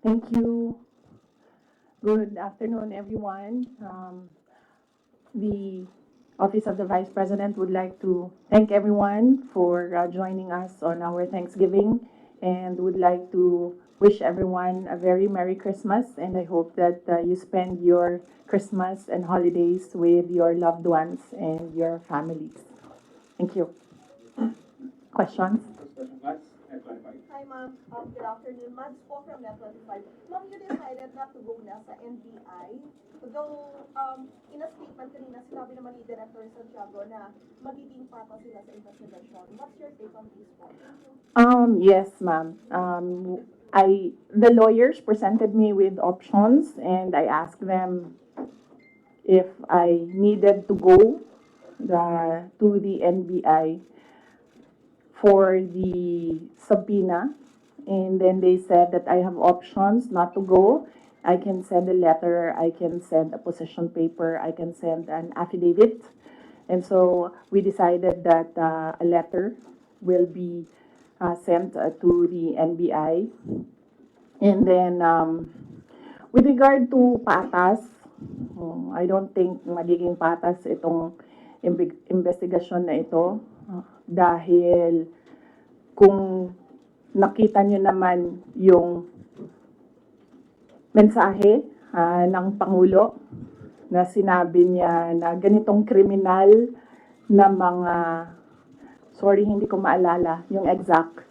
Thank you. Good afternoon, everyone. The Office of the Vice President would like to thank everyone for joining us on our Thanksgiving and would like to wish everyone a very Merry Christmas. And I hope that you spend your Christmas and holidays with your loved ones and your families. Thank you. Questions? Hi, ma'am. Good afternoon. Mads po from Net25. Ma'am, you decided not to go na sa NBI. Though, in a statement kanina, sinabi naman ni Director Santiago na magiging pata sila sa investigation. What's your take on this po? Yes, ma'am. The lawyers presented me with options, and I asked them if I needed to go to the NBI for the subpoena, and then they said that I have options not to go. I can send a letter, I can send a position paper, I can send an affidavit. And so we decided that a letter will be sent to the NBI. And then with regard to patas, I don't think magiging patas itong investigasyon na ito dahil kung nakita nyo naman yung mensahe ng Pangulo na sinabi niya na ganitong kriminal na mga, sorry hindi ko maalala yung exact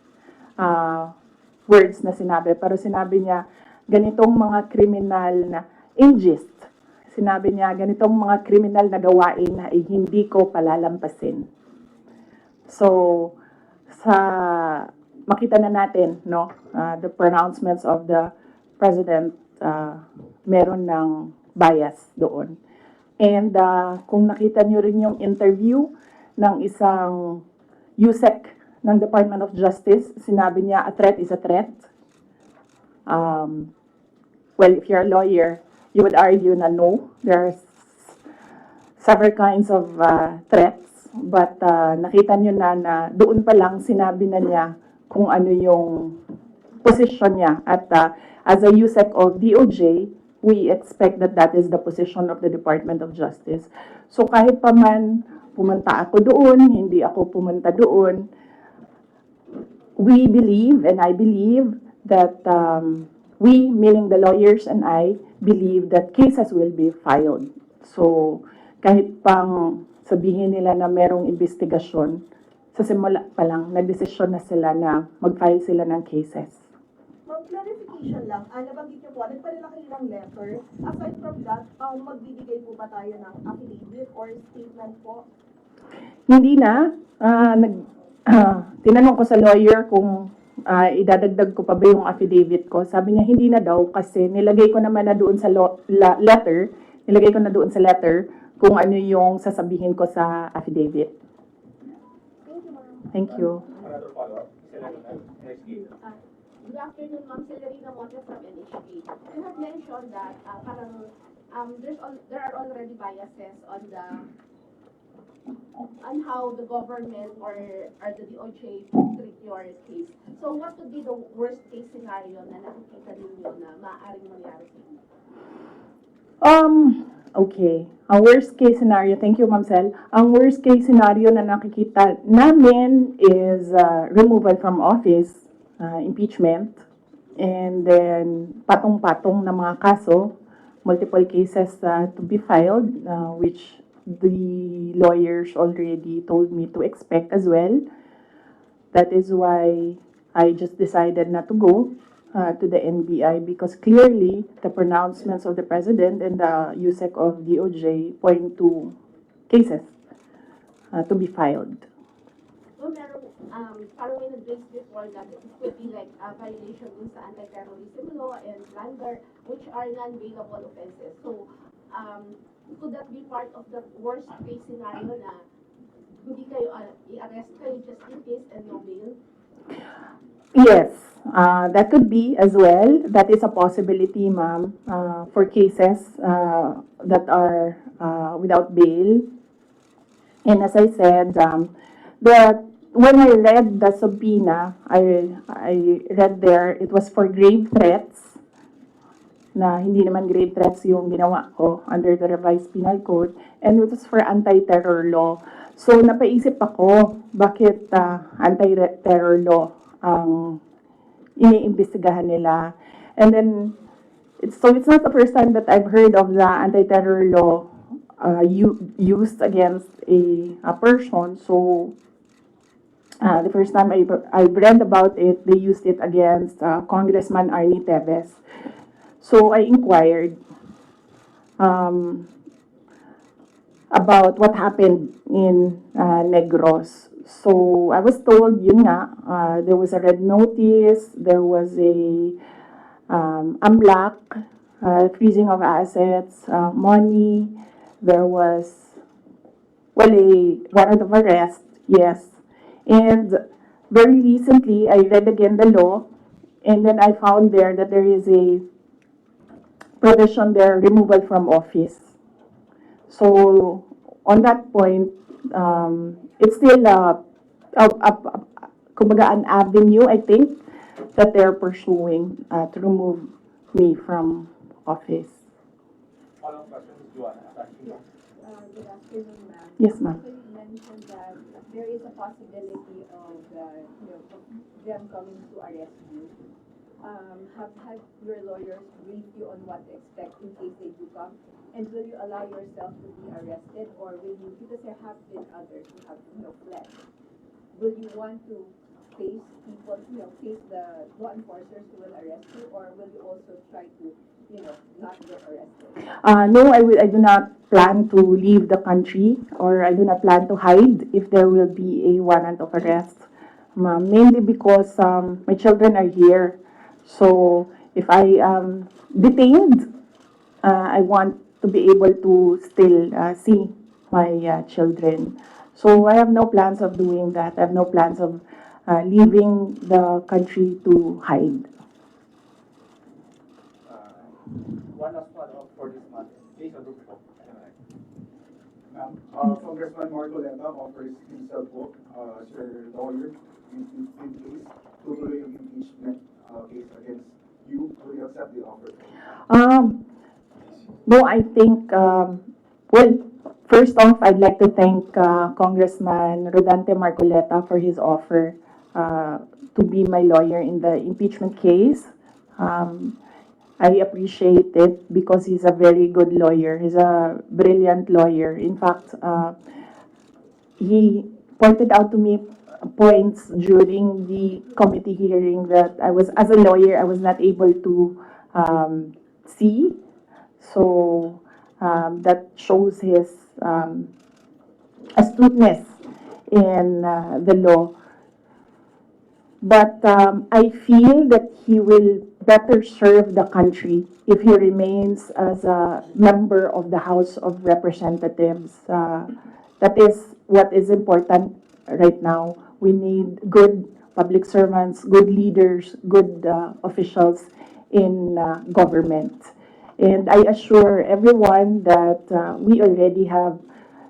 words na sinabi, pero sinabi niya ganitong mga kriminal na ingest. Sinabi niya ganitong mga kriminal na gawain na hindi ko palalampasin. So, sa makita na natin, no, the pronouncements of the President, meron ng bias doon. And kung nakita nyo rin yung interview ng isang USEC ng Department of Justice, sinabi niya, a threat is a threat. Well, if you're a lawyer, you would argue na no, there's several kinds of threats. But nakita nyo na doon pa lang sinabi na niya kung ano yung position niya. At as a USEC of DOJ, we expect that that is the position of the Department of Justice. So kahit pa man pumunta ako doon, hindi ako pumunta doon, we believe, and I believe, that we, meaning the lawyers and I, believe that cases will be filed. So kahit pang sabihin nila na merong investigasyon, sa simula pa lang, nagdesisyon na sila na mag-file sila ng cases. Ma'am, clarification lang. Nabanggit niyo po, nagpadala kayo ng letter. Aside from that, magbibigay po ba tayo ng affidavit or statement po? Hindi na. Tinanong ko sa lawyer kung idadagdag ko pa ba yung affidavit ko. Sabi niya hindi na daw kasi nilagay ko naman na doon sa letter, kung ano yung sasabihin ko sa affidavit. Thank you, ma'am. Thank you. Another follow-up. Good afternoon, Ma'am Celerina Montes from NHK. You have mentioned that parang there are already biases on how the government or the DOJ treat your case. So what would be the worst case scenario na nakikita ninyo na maaaring mangyari sa inyo? Okay. Ang worst case scenario, thank you, Ma'am Cel. Ang worst case scenario na nakikita namin is removal from office, impeachment, and then patong-patong na mga kaso, multiple cases to be filed, which the lawyers already told me to expect as well. That is why I just decided not to go to the NBI because clearly the pronouncements of the President and the USEC of DOJ point to cases to be filed. So meron, parang may nag-raise before that it could be like a violation dun sa anti-terrorism law and plunder, which are non-bailable offenses. So, could that be part of the worst case scenario na hindi kayo i-arrest kayo just in case and no bail? Yes, that could be as well. That is a possibility, ma'am, for cases that are without bail. And as I said, when I read the subpoena, I read there it was for grave threats na hindi naman grave threats yung ginawa ko under the revised penal code, and it was for anti-terror law. So napaisip ako, bakit anti-terror law ang iniimbestigahan nila? And then, it's not the first time that I've heard of the anti-terror law used against a person. So the first time I read about it, they used it against Congressman Arnie Teves. So I inquired about what happened in Negros. So I was told, yun nga, there was a red notice, there was a AMLAC, freezing of assets, money, there was, well, a warrant of arrest, yes. And very recently, I read again the law, and then I found there that there is a provision there, removal from office. So on that point, it's still kumbaga an avenue, I think, that they're pursuing to remove me from office. Follow-up question, Joanna. Yes. Good afternoon, ma'am. Yes, ma'am. So you mentioned that there is a possibility of of them coming to arrest you. Have your lawyers briefed you on what to expect in case they do come? And will you allow yourself to be arrested, or will you, because there have been others who have fled, will you want to face people, face the law enforcers who will arrest you, or will you also try to not get arrested? No, I do not plan to leave the country, or I do not plan to hide if there will be a warrant of arrest. Mainly because my children are here. So if I am detained, I want to be able to still see my children. So I have no plans of doing that. I have no plans of leaving the country to hide. One last follow-up for this month. Please, Rodrigo. Ma'am, Congressman Marcoleta offers himself as your lawyer in case tuloy yung impeachment case against you. Will you accept the offer? No, I think, well, first off, I'd like to thank Congressman Rodante Marcoleta for his offer to be my lawyer in the impeachment case. I appreciate it because he's a very good lawyer. He's a brilliant lawyer. In fact, he pointed out to me points during the committee hearing that as a lawyer, I was not able to see. So that shows his astuteness in the law. But I feel that he will better serve the country if he remains as a member of the House of Representatives. That is what is important right now. We need good public servants, good leaders, good officials in government. And I assure everyone that we already have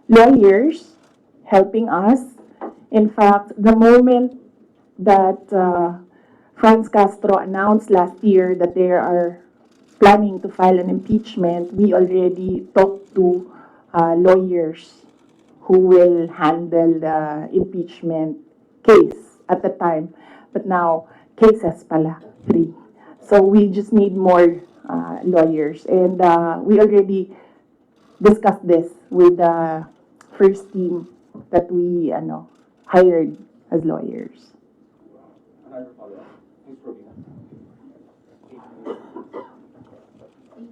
lawyers helping us. In fact, the moment that Franz Castro announced last year that they are planning to file an impeachment, we already talked to lawyers who will handle the impeachment case at the time. But now, cases pala, 3. So we just need more lawyers. And we already discussed this with the first team that we hired as lawyers. Another follow-up. Please, Robina.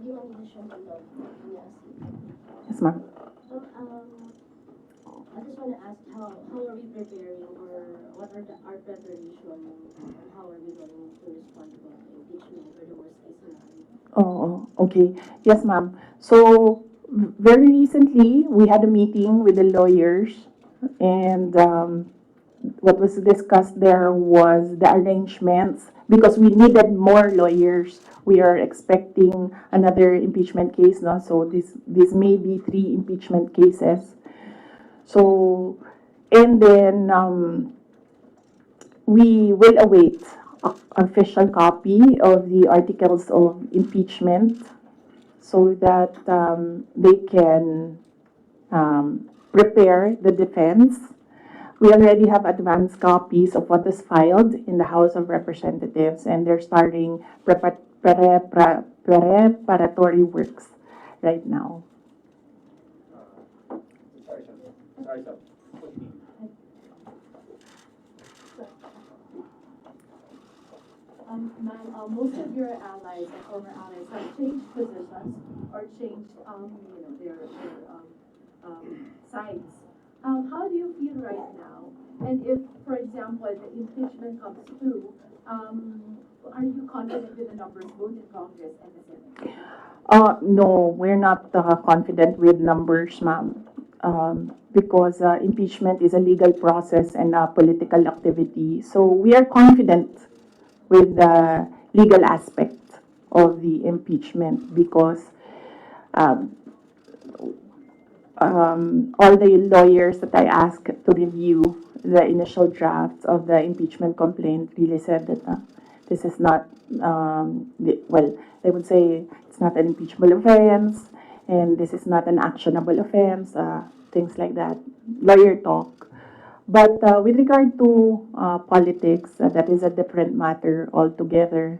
You want to show the law? Yes, ma'am. So, I just want to ask how are we preparing, or what are our preparation, and how are we going to respond to the impeachment or the worst case scenario? Oh, okay. Yes, ma'am. So, very recently, we had a meeting with the lawyers, and what was discussed there was the arrangements, because we needed more lawyers. We are expecting another impeachment case, no? So this may be 3 impeachment cases. So, and then we will await official copy of the articles of impeachment so that they can prepare the defense. We already have advanced copies of what is filed in the House of Representatives, and they're starting preparatory works right now. Sorry, sir. Sorry, sir. Ma'am, most of your allies and former allies have changed positions or changed, their sides. How do you feel right now? And if, for example, the impeachment comes through, are you confident with the numbers both in Congress and the Senate? No, we're not confident with numbers, ma'am, because impeachment is a legal process and a political activity. So we are confident with the legal aspect of the impeachment because um, all the lawyers that I asked to review the initial draft of the impeachment complaint really said that this is not, well, they would say it's not an impeachable offense and this is not an actionable offense, things like that, lawyer talk. But with regard to politics, that is a different matter altogether.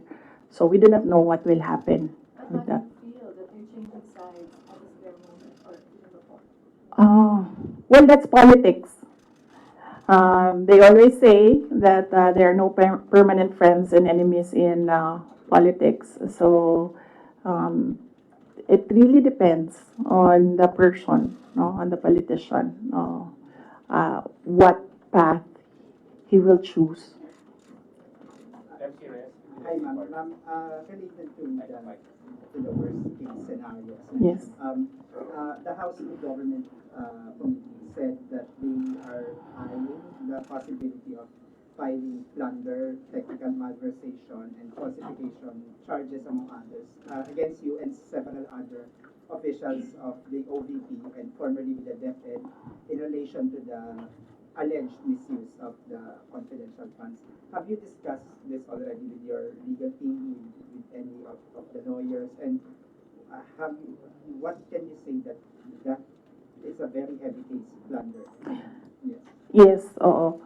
So we do not know what will happen But with how that. do you feel that you're changing sides at this very moment or even before? Well, that's politics. They always say that there are no permanent friends and enemies in politics. So it really depends on the person, no, on the politician, what path he will choose. MC Reyes. Hi, ma'am. Ma'am, related to the worst case scenarios. Yes. The House Government Committee said that they are eyeing the possibility of filing plunder, technical malversation, and falsification charges, among others, against you and several other officials of the OVP and formerly with the DepEd in relation to the alleged misuse of the confidential funds. Have you discussed this already with your legal team, with any of the lawyers, and what can you say that is a very heavy case plunder? Yes. Yes, oo.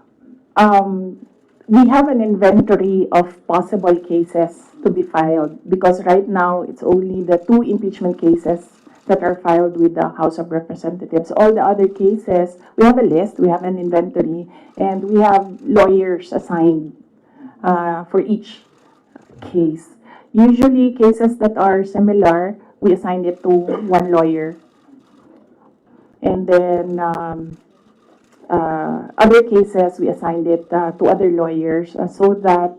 We have an inventory of possible cases to be filed because right now it's only the two impeachment cases that are filed with the House of Representatives. All the other cases, we have a list, we have an inventory, and we have lawyers assigned for each case. Usually, cases that are similar, we assign it to one lawyer. And then other cases, we assigned it to other lawyers so that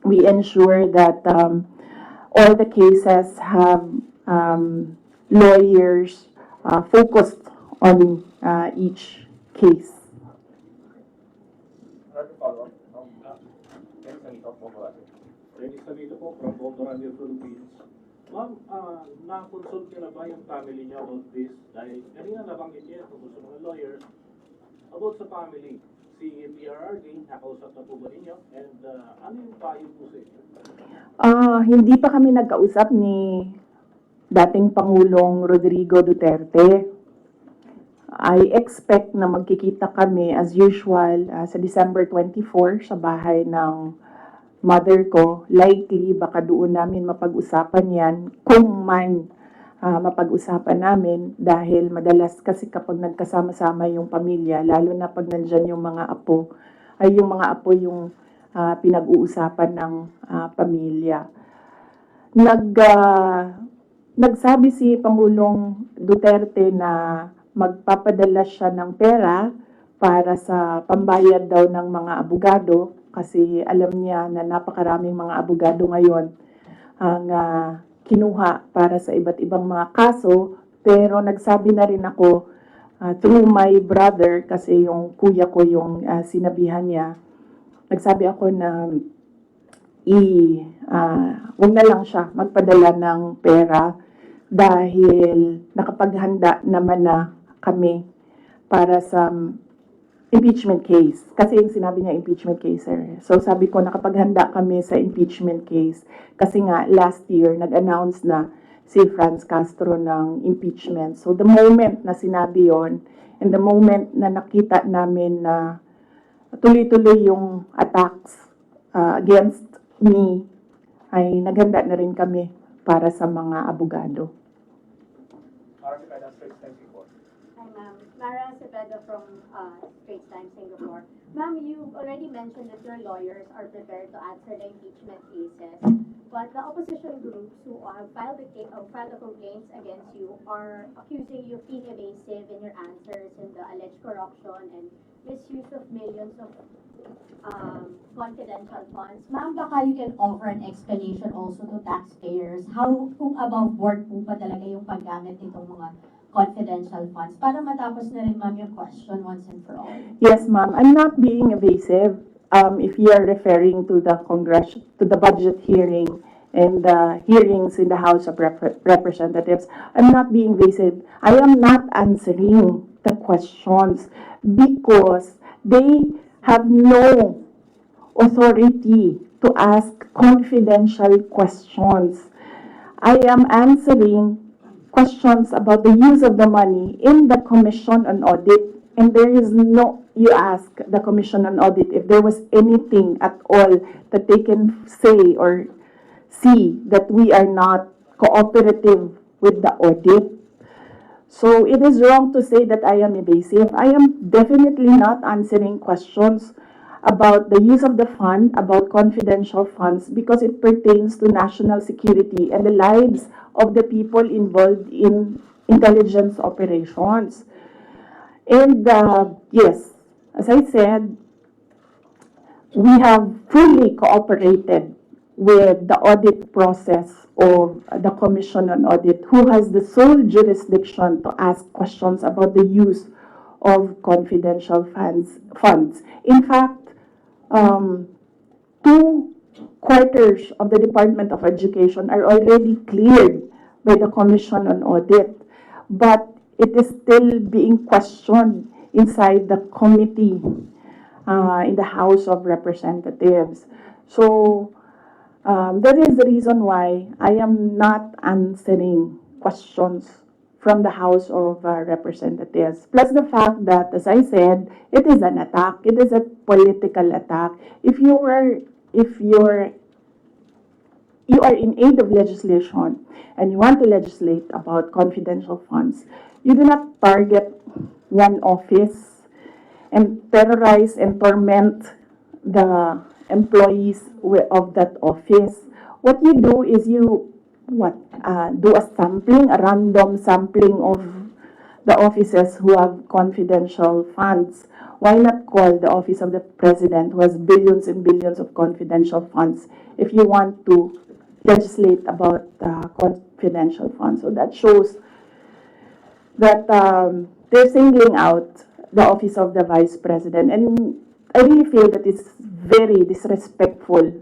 we ensure that all the cases have lawyers focused on each case. Another follow-up. Dennis Anito, Popular. Dennis Anito po from Botoranio, Philippines. Ma'am, na-consult niyo na ba yung family niyo about this? Dahil kanina nabanggit niya tungkol sa mga lawyers. About sa family, si PRRD, nakausap na po ba ninyo? And ano yung payo po sa inyo? Hindi pa kami nagkausap ni dating Pangulong Rodrigo Duterte. I expect na magkikita kami as usual sa December 24 sa bahay ng mother ko. Likely, baka doon namin mapag-usapan yan kung man mapag-usapan namin dahil madalas kasi kapag nagkasama-sama yung pamilya, lalo na pag nandyan yung mga apo, ay yung mga apo yung pinag-uusapan ng pamilya. Nagsabi si Pangulong Duterte na magpapadala siya ng pera para sa pambayad daw ng mga abogado kasi alam niya na napakaraming mga abogado ngayon ang kinuha para sa iba't ibang mga kaso. Pero nagsabi na rin ako through my brother kasi yung kuya ko yung sinabihan niya. Nagsabi ako na huwag na lang siya magpadala ng pera dahil nakapaghanda naman na kami para sa impeachment case. Kasi yung sinabi niya impeachment case, sir. So sabi ko, nakapaghanda kami sa impeachment case. Kasi nga, last year, nag-announce na si Franz Castro ng impeachment. So the moment na sinabi yon, and the moment na nakita namin na tuloy-tuloy yung attacks against me, ay naghanda na rin kami para sa mga abogado. Sara, Straits Times report. Hi, ma'am. Mara Cepeda from Straits Times, Singapore. Ma'am, you already mentioned that your lawyers are prepared to answer the impeachment cases, but the opposition groups who have filed the complaints against you are accusing you of being evasive in your answers in the alleged corruption and misuse of millions of confidential funds. Ma'am, baka you can offer an explanation also to taxpayers how kung above board po pa talaga yung paggamit nitong mga confidential funds para matapos na rin ma'am yung question once and for all. Yes, ma'am. I'm not being evasive. If you are referring to the budget hearing and the hearings in the House of Representatives, I'm not being evasive. I am not answering the questions because they have no authority to ask confidential questions. I am answering questions about the use of the money in the Commission on Audit, and there is no, you ask the Commission on Audit if there was anything at all that they can say or see that we are not cooperative with the audit. So it is wrong to say that I am evasive. I am definitely not answering questions about the use of the fund, about confidential funds, because it pertains to national security and the lives of the people involved in intelligence operations. And yes, as I said, we have fully cooperated with the audit process of the Commission on Audit, who has the sole jurisdiction to ask questions about the use of confidential funds. In fact, 2/4 of the Department of Education are already cleared by the Commission on Audit, but it is still being questioned inside the committee in the House of Representatives. So that is the reason why I am not answering questions from the House of Representatives. Plus the fact that, as I said, it is an attack. It is a political attack. If you are in aid of legislation and you want to legislate about confidential funds, you do not target one office and terrorize and torment the employees of that office. What you do is you do a sampling, a random sampling of the offices who have confidential funds. Why not call the office of the president, who has billions and billions of confidential funds, if you want to legislate about confidential funds? So that shows that they're singling out the office of the vice president. And I really feel that it's very disrespectful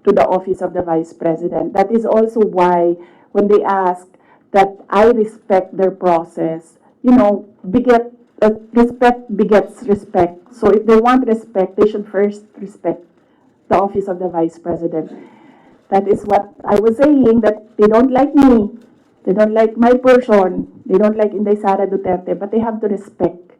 to the office of the vice president. That is also why when they ask that I respect their process, respect begets respect. So if they want respect, they should first respect the office of the vice president. That is what I was saying, that they don't like me, they don't like my person, they don't like Inday Sara Duterte, but they have to respect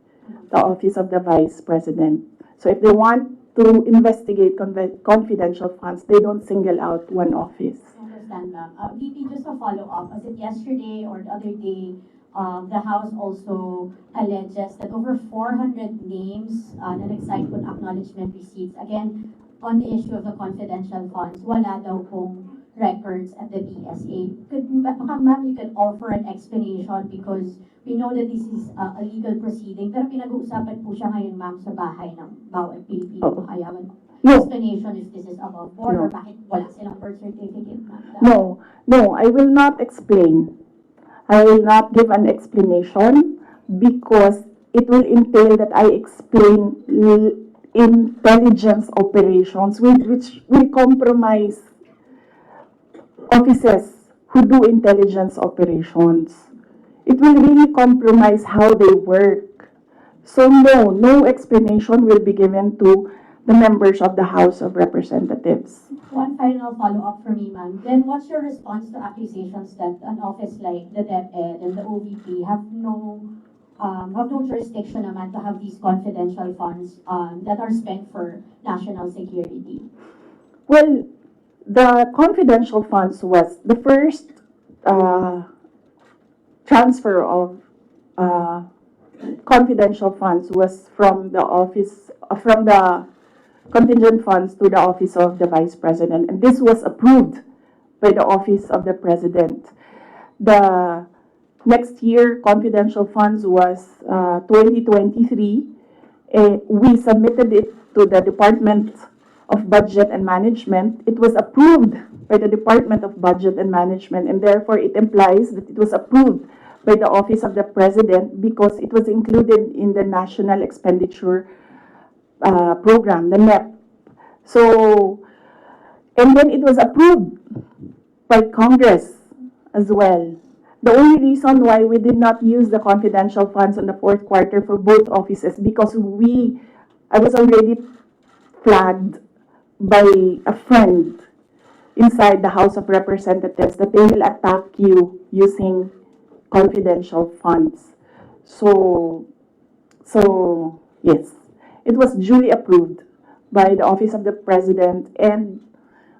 the office of the vice president. So if they want to investigate confidential funds, they don't single out one office. I understand, ma'am. VP, just a follow-up. Was it yesterday or the other day, the House also alleges that over 400 names na nag-sign po acknowledgement receipts, again, on the issue of the confidential funds, wala daw pong records at the DSA. Baka ma'am, you can offer an explanation because we know that this is a legal proceeding, pero pinag-uusapan po siya ngayon, ma'am, sa bahay ng bawat Pilipino. Kaya explanation if this is above board or bakit wala silang birth certificate, ma'am. No, I will not explain. I will not give an explanation because it will entail that I explain intelligence operations which will compromise officers who do intelligence operations. It will really compromise how they work. So no explanation will be given to the members of the House of Representatives. One final follow-up for me, ma'am. Then what's your response to accusations that an office like the DepEd and the OVP have no jurisdiction naman to have these confidential funds that are spent for national security? Well, the confidential funds was the first transfer of uh, confidential funds was from the office, from the contingent funds to the office of the Vice President, and this was approved by the office of the President. The next year confidential funds was 2023. We submitted it to the Department of Budget and Management. It was approved by the Department of Budget and Management, and therefore it implies that it was approved by the Office of the President because it was included in the National Expenditure Program, the NEP. So, and then it was approved by Congress as well. The only reason why we did not use the confidential funds in the fourth quarter for both offices because I was already flagged by a friend inside the House of Representatives that they will attack you using confidential funds. So yes, it was duly approved by the Office of the President and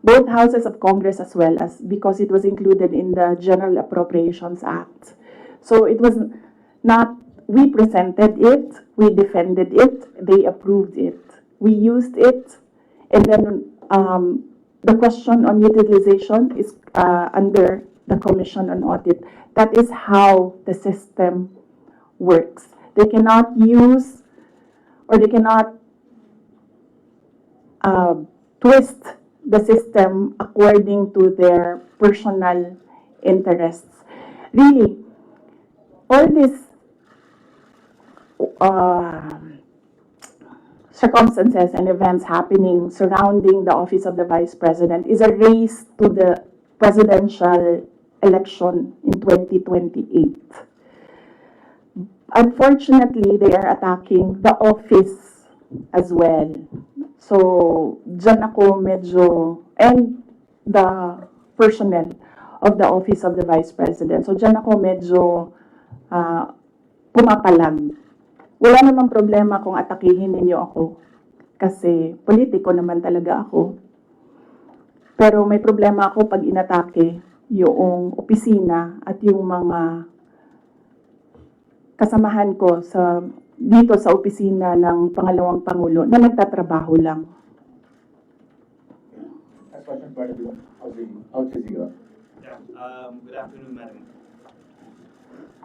both houses of Congress as well as because it was included in the General Appropriations Act. So it was not, we presented it, we defended it, they approved it. We used it, and then the question on utilization is under the Commission on Audit. That is how the system works. They cannot use or they cannot twist the system according to their personal interests. Really, all these circumstances and events happening surrounding the office of the Vice President is a race to the presidential election in 2028. Unfortunately, they are attacking the office as well. So, dyan ako medyo, and the personnel of the office of the Vice President. So, dyan ako medyo pumapalag. Wala namang problema kung atakihin ninyo ako. Kasi politiko naman talaga ako. Pero may problema ako pag inatake yung opisina at yung mga kasamahan ko dito sa opisina ng pangalawang Pangulo na nagtatrabaho lang. Next question for Al Jazeera. Yeah, good afternoon, Madam.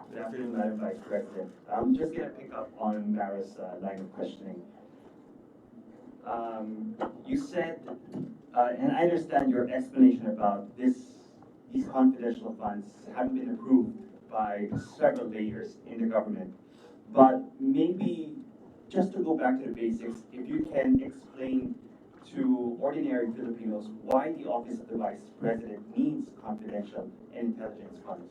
Good afternoon, Madam Vice President. I'm just going to pick up on Mara's line of questioning. You said, and I understand your explanation about these confidential funds haven't been approved by several layers in the government. But maybe just to go back to the basics, if you can explain to ordinary Filipinos why the Office of the Vice President needs confidential and intelligence funds.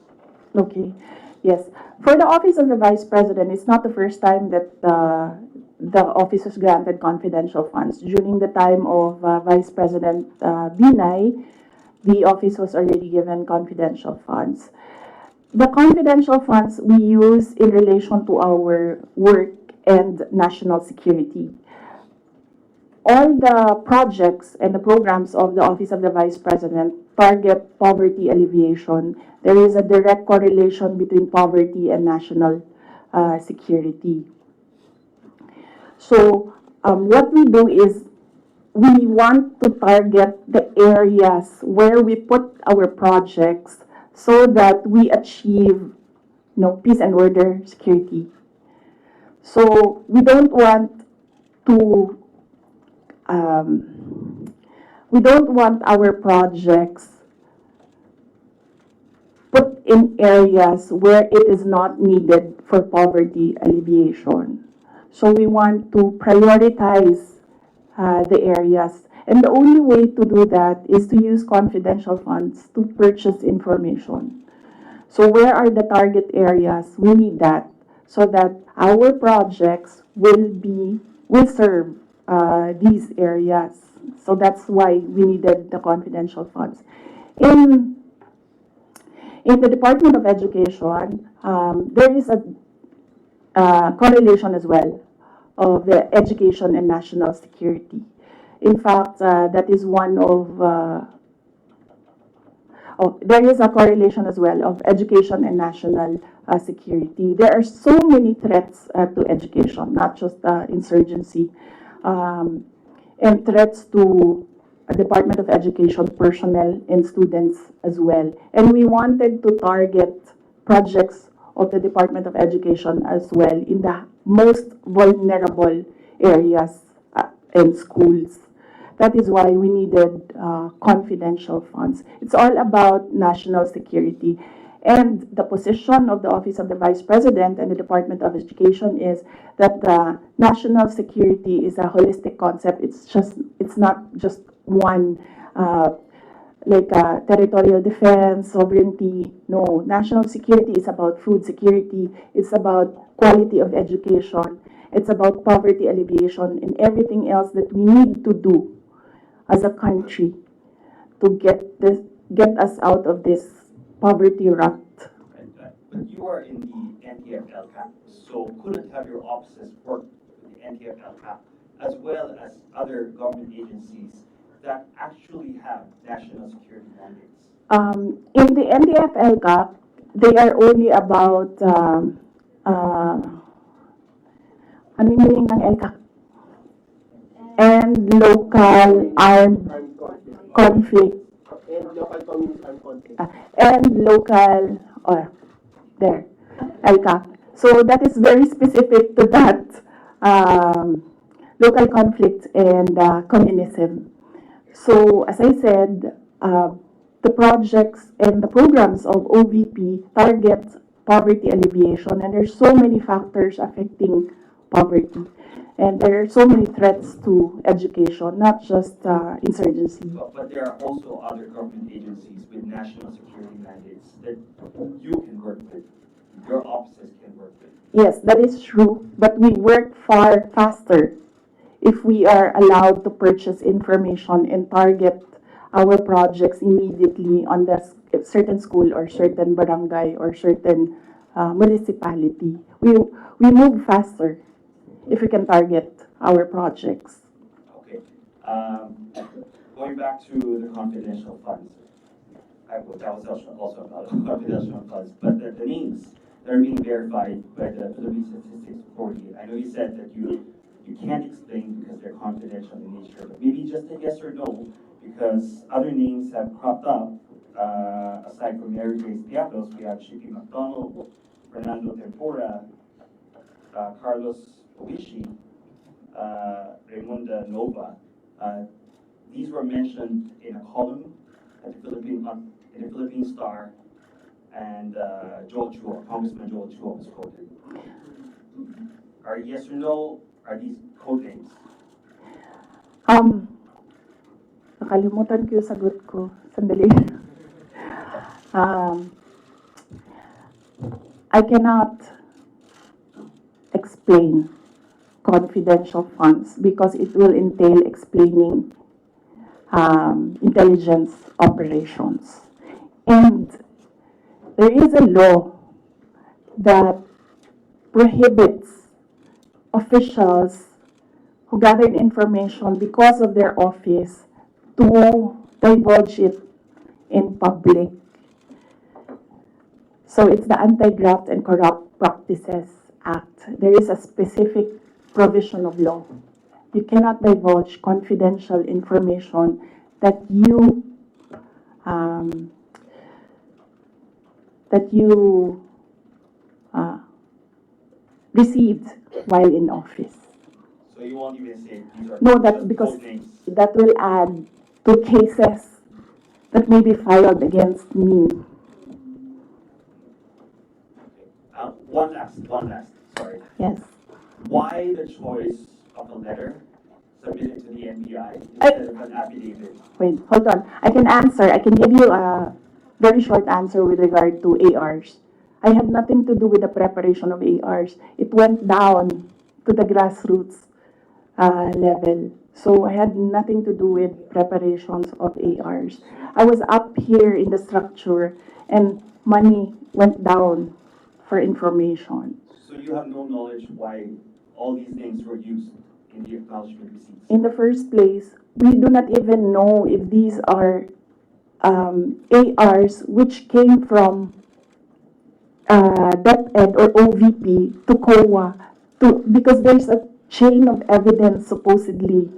Okay. Yes. For the Office of the Vice President, it's not the first time that the office was granted confidential funds. During the time of Vice President Binay, the office was already given confidential funds. The confidential funds we use in relation to our work and national security. All the projects and the programs of the Office of the Vice President target poverty alleviation. There is a direct correlation between poverty and national security. So what we do is we want to target the areas where we put our projects so that we achieve peace and order, security. So we don't want to our projects put in areas where it is not needed for poverty alleviation. So we want to prioritize the areas. And the only way to do that is to use confidential funds to purchase information. So where are the target areas? We need that so that our projects will serve these areas. So that's why we needed the confidential funds. In in the Department of Education, there is a correlation as well of the education and national security. In fact, that is one of there is a correlation as well of education and national security. There are so many threats to education, not just insurgency, um, and threats to Department of Education personnel and students as well. And we wanted to target projects of the Department of Education as well in the most vulnerable areas and schools. That is why we needed confidential funds. It's all about national security. And the position of the Office of the Vice President and the Department of Education is that national security is a holistic concept. It's not just one, territorial defense, sovereignty. No, national security is about food security. It's about quality of education. It's about poverty alleviation and everything else that we need to do as a country to get us out of this poverty rut. But you are in the NTF-LCAP, so couldn't have your offices work with the NTF-LCAP as well as other government agencies that actually have national security mandates? In the NDF LCAP, they are only about ano yung meaning ng LCAP? And local armed conflict. And local community and conflict. And local, there, LCAP. So that is very specific to that local conflict and communism. So as I said, the projects and the programs of OVP target poverty alleviation, and there's so many factors affecting poverty. And there are so many threats to education, not just insurgency. But there are also other government agencies with national security mandates that you can work with, your offices can work with. Yes, that is true, but we work far faster if we are allowed to purchase information and target our projects immediately on the certain school or certain barangay or certain municipality. We move faster if we can target our projects. Okay. Going back to the confidential funds, that was also about confidential funds, but the names that are being verified by the Philippine Statistics Authority, I know you said that you can't explain because they're confidential in nature, but maybe just a yes or no, because other names have cropped up. Aside from Mary Grace Piatos, we have Chippy McDonald, Fernando Tempora, Carlos Oishi, Raymunda Nova. These were mentioned in a column at the Philippine Star, and Joel Chua, Congressman Joel Chua was quoted. Are yes or no? Are these code names? Nakalimutan ko yung sagot ko. Sandali. I cannot explain confidential funds because it will entail explaining intelligence operations. And there is a law that prohibits officials who gathered information because of their office to divulge it in public. So it's the Anti-Graft and Corrupt Practices Act. There is a specific provision of law. You cannot divulge confidential information that you received while in office. So you won't even say these are No, that because code names. that will add to cases that may be filed against me. One last, sorry. Yes. Why the choice of a letter submitted to the NBI instead of an affidavit? Wait, hold on. I can answer. I can give you a very short answer with regard to ARs. I had nothing to do with the preparation of ARs. It went down to the grassroots level. So I had nothing to do with preparations of ARs. I was up here in the structure and money went down for information. So you have no knowledge why all these names were used in the acknowledgement receipts? In the first place, we do not even know if these are ARs which came from DepEd or OVP to COA because there's a chain of evidence supposedly.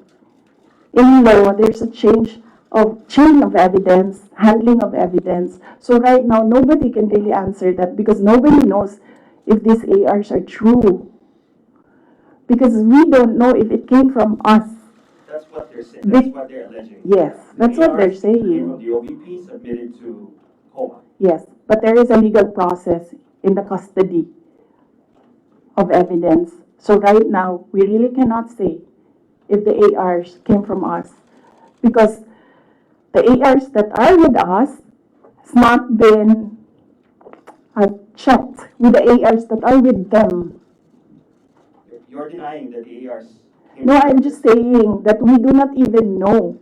In law, there's a chain of evidence, handling of evidence. So right now, nobody can really answer that because nobody knows if these ARs are true. Because we don't know if it came from us. That's what they're saying. That's what they're alleging. Yes, that's what they're ARs came saying. from the OVP submitted to COA. Yes, but there is a legal process in the custody of evidence. So right now, we really cannot say if the ARs came from us because the ARs that are with us has not been checked with the ARs that are with them. You're denying that the ARs came No, from I'm just saying that we do not even know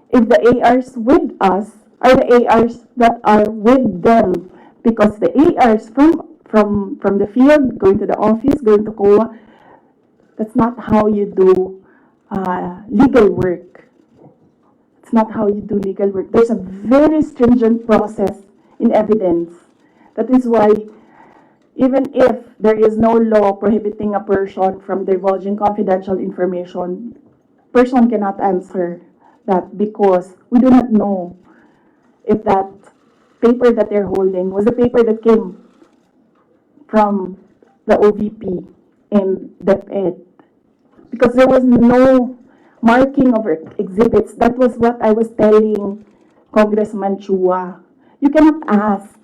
if the ARs with us are the ARs that are with them because the ARs from the field going to the office, going to COA, that's not how you do legal work. It's not how you do legal work. There's a very stringent process in evidence. That is why even if there is no law prohibiting a person from divulging confidential information, person cannot answer that because we do not know if that paper that they're holding was the paper that came from the OVP and DepEd. Because there was no marking of exhibits. That was what I was telling Congressman Chua. You cannot ask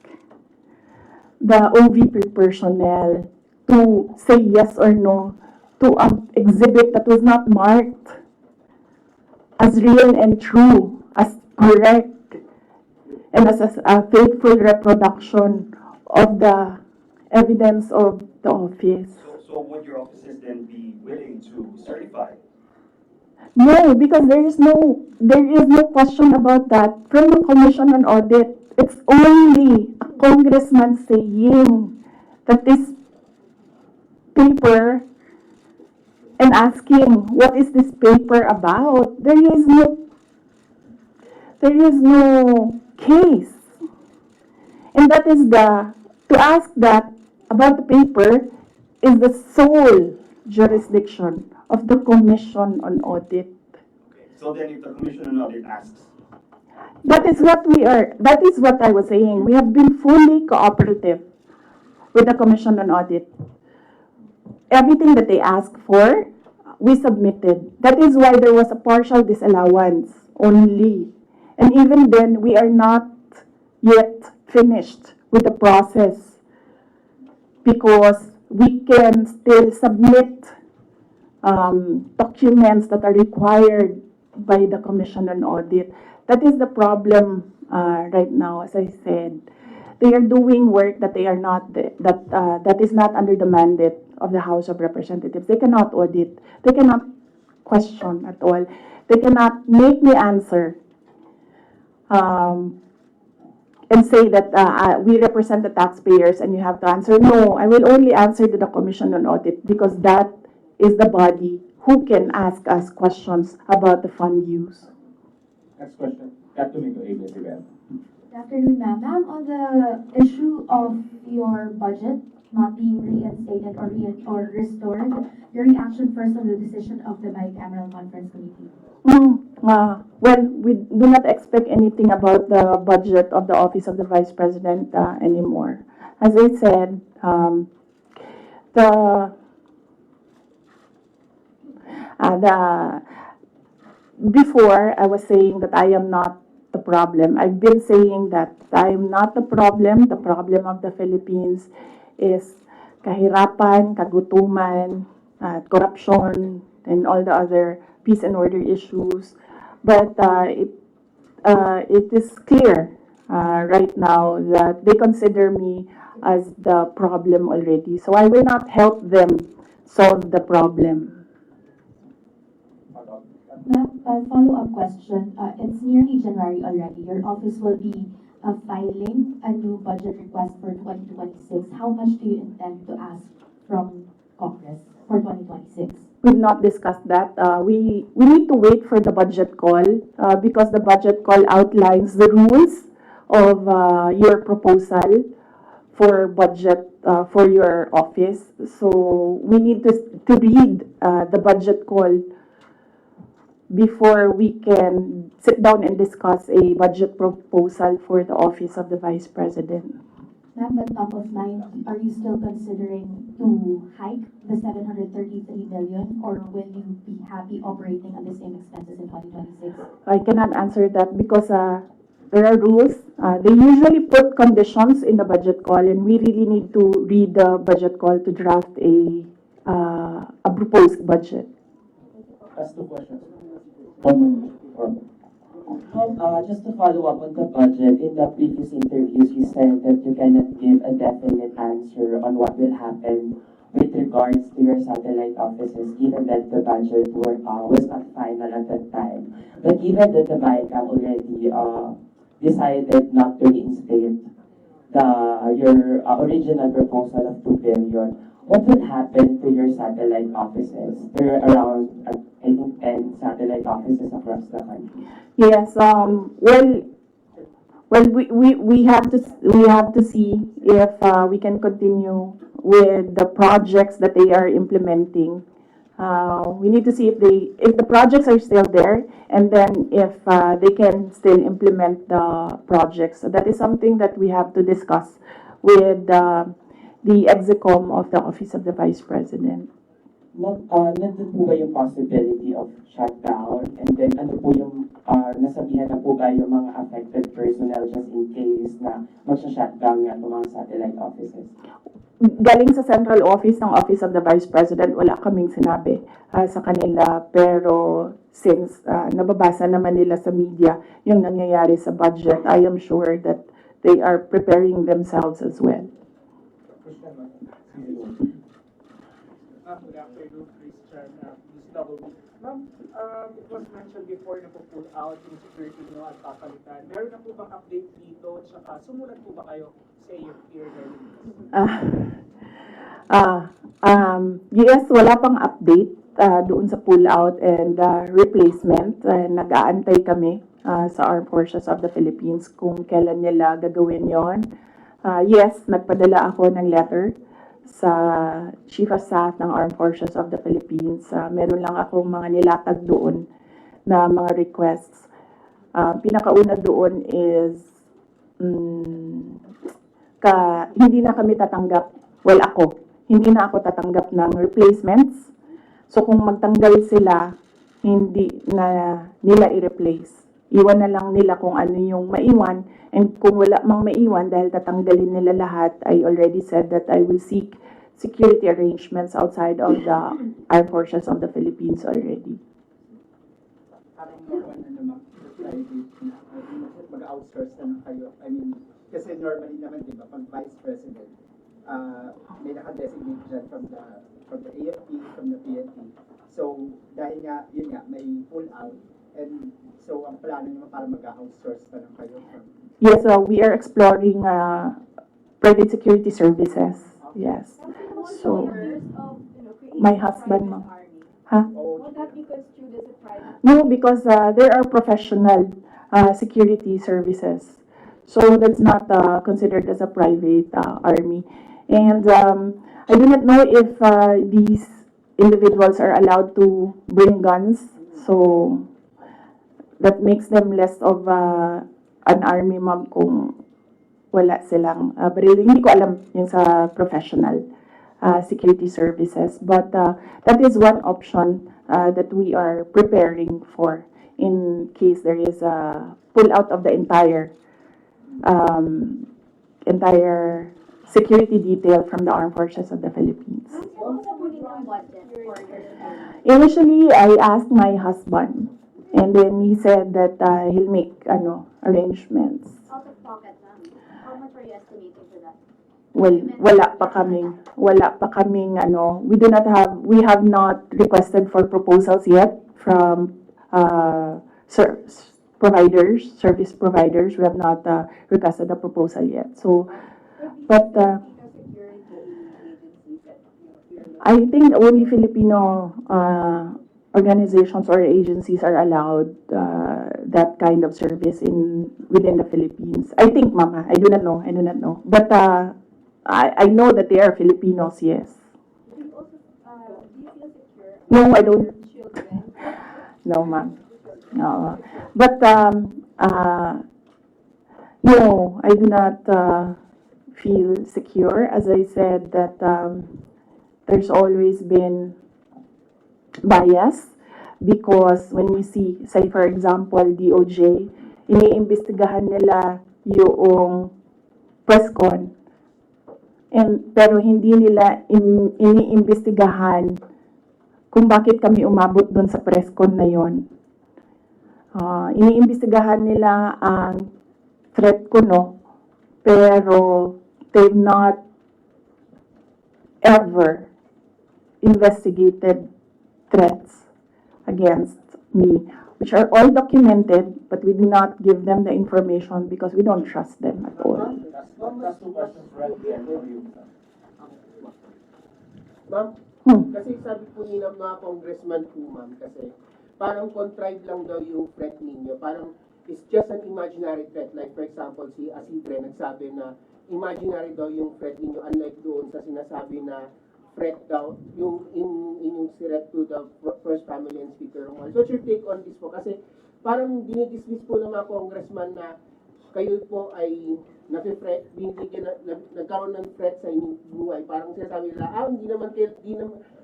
the OVP personnel to say yes or no to an exhibit that was not marked as real and true, as correct, and as a faithful reproduction of the evidence of the office. So would your offices then be willing to certify? No, because there is no question about that from the Commission on Audit. It's only a congressman saying that this paper and asking what is this paper about. There is no case. And that is to ask that about the paper is the sole jurisdiction of the Commission on Audit. Okay. So then if the Commission on Audit asks, That is what I was saying. We have been fully cooperative with the Commission on Audit. Everything that they asked for, we submitted. That is why there was a partial disallowance only. And even then, we are not yet finished with the process because we can still submit documents that are required by the Commission on Audit. That is the problem right now, as I said. They are doing work that that is not under the mandate of the House of Representatives. They cannot audit. They cannot question at all. They cannot make me answer and say that we represent the taxpayers and you have to answer. No, I will only answer to the Commission on Audit because that is the body who can ask us questions about the fund use. Next question. Got to make ABS-CBN. Good afternoon, ma'am. Ma'am, on the issue of your budget not being reinstated or restored, your reaction first on the decision of the bicameral conference committee? Well, we do not expect anything about the budget of the Office of the Vice President anymore. As I said, before I was saying that I am not the problem. I've been saying that I am not the problem. The problem of the Philippines is kahirapan, kagutuman, corruption, and all the other peace and order issues. But it is clear right now that they consider me as the problem already. So I will not help them solve the problem. Ma'am, a follow-up question. It's nearly January already. Your office will be filing a new budget request for 2026. How much do you intend to ask from Congress for 2026? We've not discussed that. We need to wait for the budget call because the budget call outlines the rules of your proposal for budget for your office. So we need to read the budget call before we can sit down and discuss a budget proposal for the office of the Vice President. Ma'am, but top of mind, are you still considering to hike the 733 million, or will you be happy operating at the same expenses in 2026? I cannot answer that because there are rules. They usually put conditions in the budget call, and we really need to read the budget call to draft a proposed budget. Ask two questions. One more. Just to follow up on the budget, in the previous interviews, you said that you cannot give a definite answer on what will happen with regards to your satellite offices, given that the budget was not final at that time. But given that the BICAM already decided not to reinstate your original proposal of 2 billion, what will happen to your satellite offices? There are around, I think, 10 satellite offices across the country. Yes. We have to see if we can continue with the projects that they are implementing. We need to see if the projects are still there, and then if they can still implement the projects. So that is something that we have to discuss with the execom of the Office of the Vice President. Ma'am, nandun po ba yung possibility of shutdown? And then ano po yung, nasabihan na po ba yung mga affected personnel just in case na magsha-shutdown nga itong mga satellite offices? Galing sa central office ng Office of the Vice President, wala kaming sinabi sa kanila. Pero since nababasa naman nila sa media yung nangyayari sa budget, I am sure that they are preparing themselves as well. Good afternoon, Christian. This double. Ma'am, it was mentioned before na po-pull out yung security nyo at papalitan. Meron na po bang update dito? Tsaka sumulat po ba kayo sa AFP regarding this? Yes, wala pang update doon sa pull out and replacement. Nag-aantay kami sa Armed Forces of the Philippines kung kailan nila gagawin yon. Yes, nagpadala ako ng letter sa Chief of Staff ng Armed Forces of the Philippines. Meron lang akong mga nilatag doon na mga requests. Pinakauna doon is hindi na kami tatanggap, hindi na ako tatanggap ng replacements. So kung magtanggal sila, hindi na nila i-replace. Iwan na lang nila kung ano yung maiwan. And kung wala mang maiwan dahil tatanggalin nila lahat, I already said that I will seek security arrangements outside of the Armed Forces of the Philippines already. Mag-outsource naman kayo. I mean, kasi normally naman, di ba, pag Vice President, may naka-designate dyan from the AFP, from the PNP. So, dahil nga, yun nga, may pull out. And so, ang plano nyo para mag-outsource na lang kayo? Yes, we are exploring private security services. Yes. So, my husband, ma'am. Huh? Would that be construed as a private? No, because there are professional security services. So that's not considered as a private army. And I do not know if these individuals are allowed to bring guns. So that makes them less of an army, ma'am, kung wala silang baril. Hindi ko alam yung sa professional security services. But that is one option that we are preparing for in case there is a pull out of the entire security detail from the Armed Forces of the Philippines. Initially, I asked my husband, and then he said that he'll make arrangements. Out of pocket, ma'am. How much are you estimating for that? well, wala pa kaming ano, we have not requested for proposals yet from service providers. We have not requested a proposal yet. So, but I think only Filipino organizations or agencies are allowed that kind of service within the Philippines. I think, Mama. I do not know. But I know that they are Filipinos. Yes. Do you also, do you feel secure? No, I don't. Children? No, Ma'am. No. But no, I do not feel secure. As I said, that there's always been bias because when we see, say for example, DOJ, iniimbestigahan nila yung press con. Pero hindi nila iniimbestigahan kung bakit kami umabot doon sa press con na yon. Iniimbestigahan nila ang threat ko, no? Pero they've not ever investigated threats against me, which are all documented, but we do not give them the information because we don't trust them at all. That's two questions right there for you. Ma'am, kasi sabi po ni ng mga congressman po, ma'am, kasi parang contrived lang daw yung threat ninyo. Parang it's just an imaginary threat. Like for example, si Asidre nagsabi na imaginary daw yung threat ninyo, unlike doon sa sinasabi na threat daw, yung inyong threat to the first family and Speaker Romualdez. What's your take on this po? Kasi parang dinidismiss po ng mga congressman na kayo po ay nagkaroon ng threat sa inyong buhay. Parang sinasabi nila,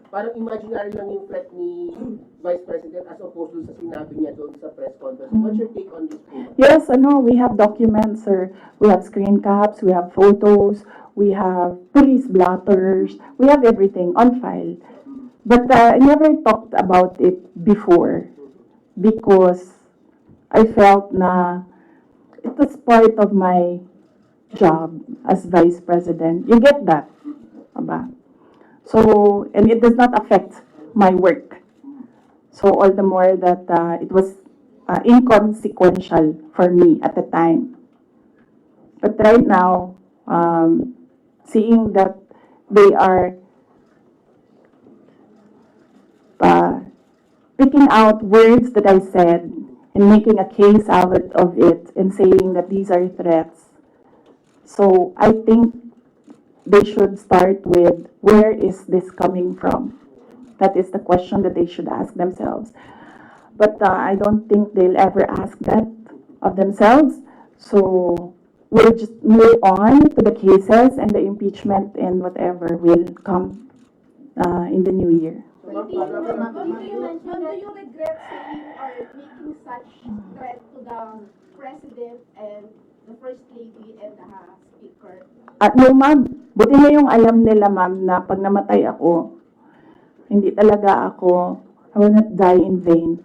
parang imaginary lang yung threat ni Vice President as opposed to sa sinabi niya doon sa press conference. What's your take on this po? Yes, we have documents, sir. We have screen caps, we have photos, we have police blotters, we have everything on file. But I never talked about it before because I felt na it was part of my job as Vice President. You get that? Aba? So, and it does not affect my work. So, all the more that it was inconsequential for me at the time. But right now, seeing that they are picking out words that I said and making a case out of it and saying that these are threats. So I think they should start with, where is this coming from? That is the question that they should ask themselves. But I don't think they'll ever ask that of themselves. So we'll just move on to the cases and the impeachment and whatever will come in the new year. Do you regret saying or making such threat to the President and the First Lady and the Speaker? No, ma'am. Buti na yung alam nila, ma'am, na pag namatay ako, hindi talaga ako, I will not die in vain.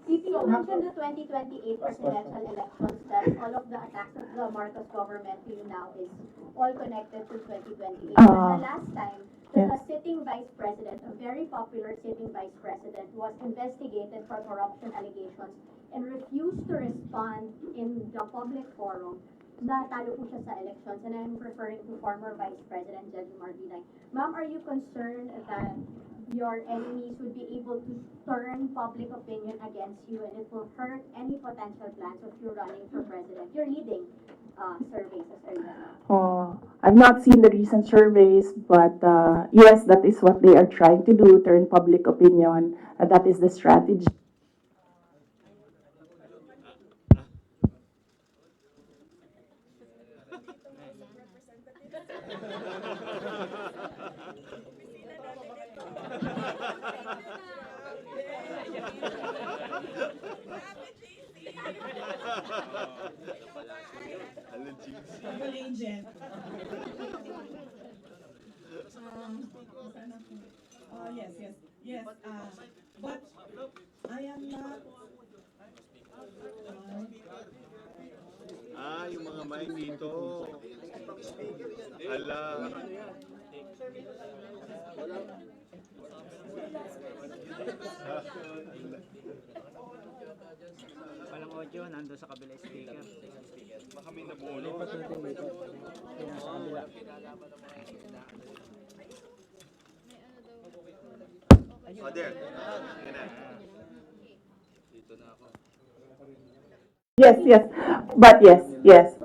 You mentioned the 2028 presidential elections, that all of the attacks of the Marcos government to you now is all connected to 2028. But the last time, a sitting vice president, a very popular sitting vice president, was investigated for corruption allegations and refused to respond in the public forum. Natalo po siya sa elections, and I'm referring to former Vice President Judge Marvinay. Ma'am, are you concerned that your enemies would be able to turn public opinion against you and it will hurt any potential plans of you running for president? You're leading surveys as early as I've not seen the recent surveys, but yes, that is what they are trying to do, turn public opinion. That is the strategy. Yes. But I am not. Yung mga mic dito. Walang audio, nando sa kabila speaker. Baka may nabulong. Sa kabila. Oh, there. Yan na. Dito na ako. Yes, yes, but yes.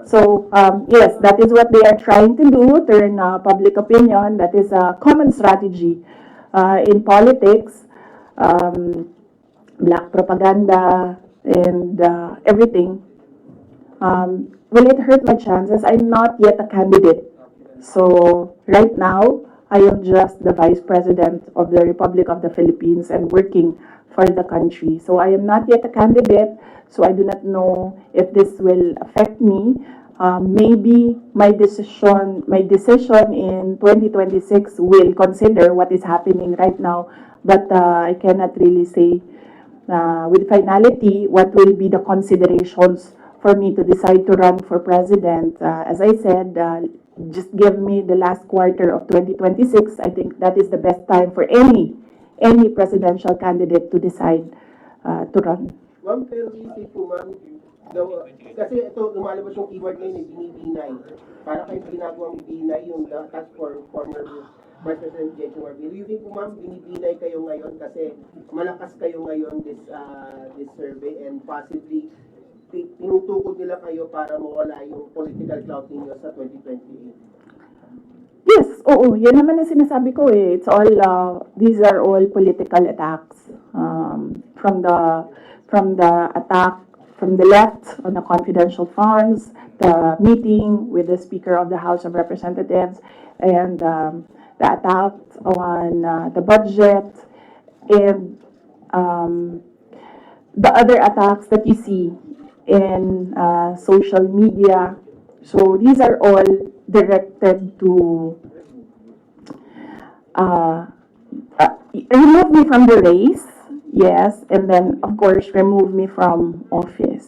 So, yes, that is what they are trying to do, turn public opinion. That is a common strategy in politics, black propaganda, and everything. Will it hurt my chances? I'm not yet a candidate. So, right now, I am just the Vice President of the Republic of the Philippines and working for the country. So, I am not yet a candidate. So I do not know if this will affect me. Maybe my decision in 2026 will consider what is happening right now, but I cannot really say with finality what will be the considerations for me to decide to run for president. As I said, just give me the last quarter of 2026. I think that is the best time for any presidential candidate to decide to run. Ma'am, pero isip po ma'am, kasi ito, lumalabas yung keyword ngayon, binibinay. Para kayo ginagawang binay yung task for former Vice President J.J. Marbil. You think po ma'am, binibinay kayo ngayon kasi malakas kayo ngayon this survey and possibly tinutukod nila kayo para mawala yung political clout ninyo sa 2028? Yes, oo, yan naman ang sinasabi ko eh. It's all, these are all political attacks. From the attack from the left on the confidential funds, the meeting with the Speaker of the House of Representatives, and the attack on the budget, and the other attacks that you see in social media. So these are all directed to remove me from the race. Yes, and then, of course, remove me from office.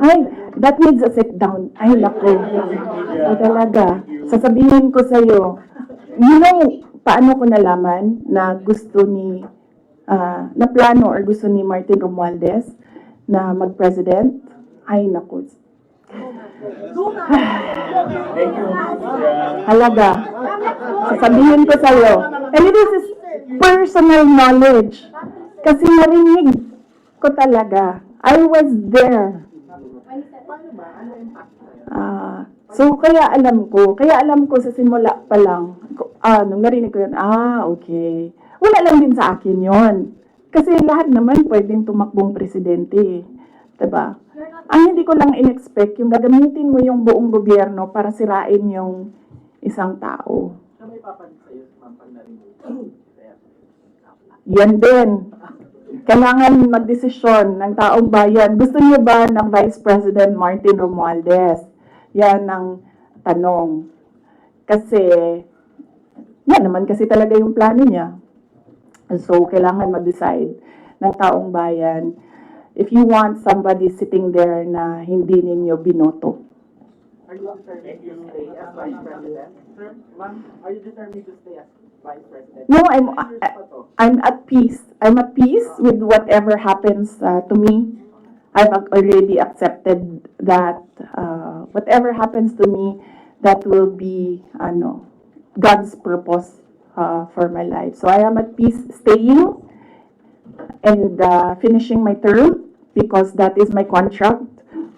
Ay, that needs a sit down. Ay, naku. So, talaga. Sasabihin ko sa'yo, paano ko nalaman na gusto ni, na plano or gusto ni Martin Romualdez na mag-president? Ay, naku. Halaga. Sasabihin ko sa'yo. And this is personal knowledge. Kasi narinig ko talaga. I was there. So, kaya alam ko sa simula pa lang, nung narinig ko yun, okay. Wala lang din sa akin yon. Kasi lahat naman pwedeng tumakbong presidente. Diba? Ang hindi ko lang in-expect, yung gagamitin mo yung buong gobyerno para sirain yung isang tao. Yan din. Kailangan magdesisyon ng taong bayan. Gusto niyo ba ng Vice President Martin Romualdez? Yan ang tanong. Kasi, yan naman kasi talaga yung plano niya. So, kailangan mag-decide ng taong bayan if you want somebody sitting there na hindi ninyo binoto. Are you determined to stay as Vice President? Sir, ma'am, are you determined to stay as Vice President? No, I'm at peace. I'm at peace with whatever happens to me. I've already accepted that whatever happens to me, that will be God's purpose for my life. So I am at peace staying and finishing my term because that is my contract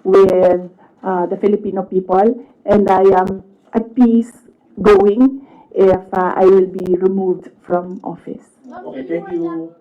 with the Filipino people, and I am at peace going if I will be removed from office. Okay, thank you.